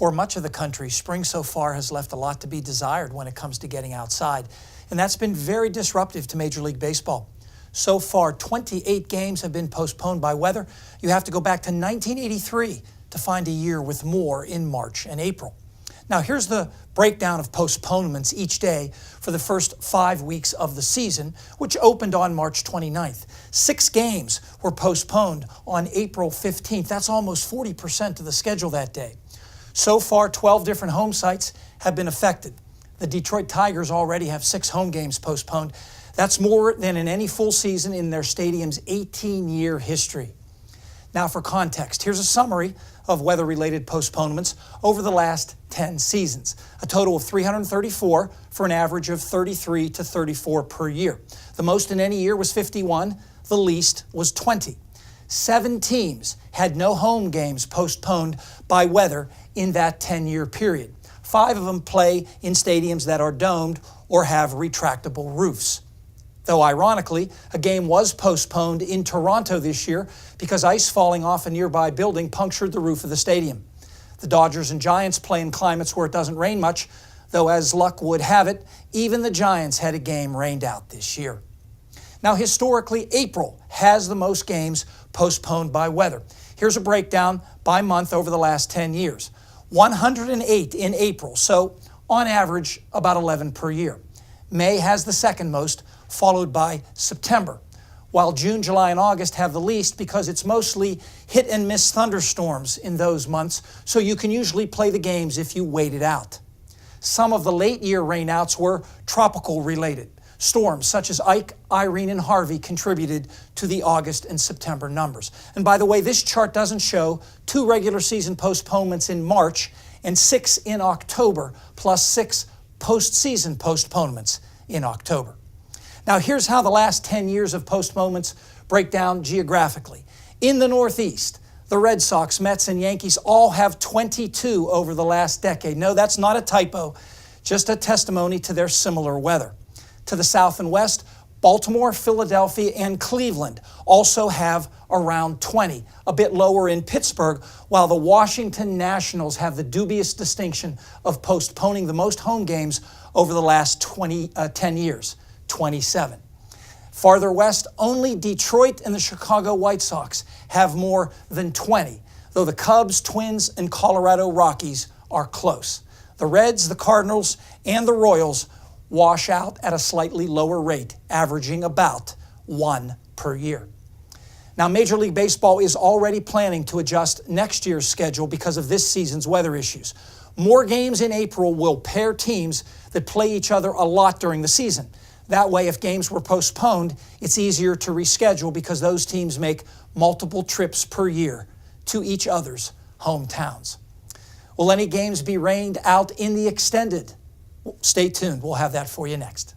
For much of the country, spring so far has left a lot to be desired when it comes to getting outside, and that's been very disruptive to Major League Baseball. So far, 28 games have been postponed by weather. You have to go back to 1983 to find a year with more in March and April. Now, here's the breakdown of postponements each day for the first 5 weeks of the season, which opened on March 29th. 6 games were postponed on April 15th. That's almost 40% of the schedule that day. So far, 12 different home sites have been affected. The Detroit Tigers already have 6 home games postponed. That's more than in any full season in their stadium's 18-year history. Now for context, here's a summary of weather-related postponements over the last 10 seasons. A total of 334 for an average of 33 to 34 per year. The most in any year was 51, the least was 20. 7 teams had no home games postponed by weather in that 10-year period. 5 of them play in stadiums that are domed or have retractable roofs. Though ironically, a game was postponed in Toronto this year because ice falling off a nearby building punctured the roof of the stadium. The Dodgers and Giants play in climates where it doesn't rain much, though as luck would have it, even the Giants had a game rained out this year. Now historically, April has the most games postponed by weather. Here's a breakdown by month over the last 10 years. 108 in April, so on average about 11 per year. May has the second most, followed by September, while June, July, and August have the least because it's mostly hit and miss thunderstorms in those months, so you can usually play the games if you wait it out. Some of the late year rainouts were tropical related. Storms such as Ike, Irene, and Harvey contributed to the August and September numbers. And by the way, this chart doesn't show 2 regular season postponements in March and 6 in October, plus 6 postseason postponements in October. Now here's how the last 10 years of postponements break down geographically. In the Northeast, the Red Sox, Mets, and Yankees all have 22 over the last decade. No, that's not a typo, just a testimony to their similar weather. To the South and West, Baltimore, Philadelphia, and Cleveland also have around 20, a bit lower in Pittsburgh, while the Washington Nationals have the dubious distinction of postponing the most home games over the last 10 years, 27. Farther west, only Detroit and the Chicago White Sox have more than 20, though the Cubs, Twins, and Colorado Rockies are close. The Reds, the Cardinals, and the Royals wash out at a slightly lower rate, averaging about 1 per year. Now, Major League Baseball is already planning to adjust next year's schedule because of this season's weather issues. More games in April will pair teams that play each other a lot during the season. That way, if games were postponed, it's easier to reschedule because those teams make multiple trips per year to each other's hometowns. Will any games be rained out in the extended? Stay tuned. We'll have that for you next.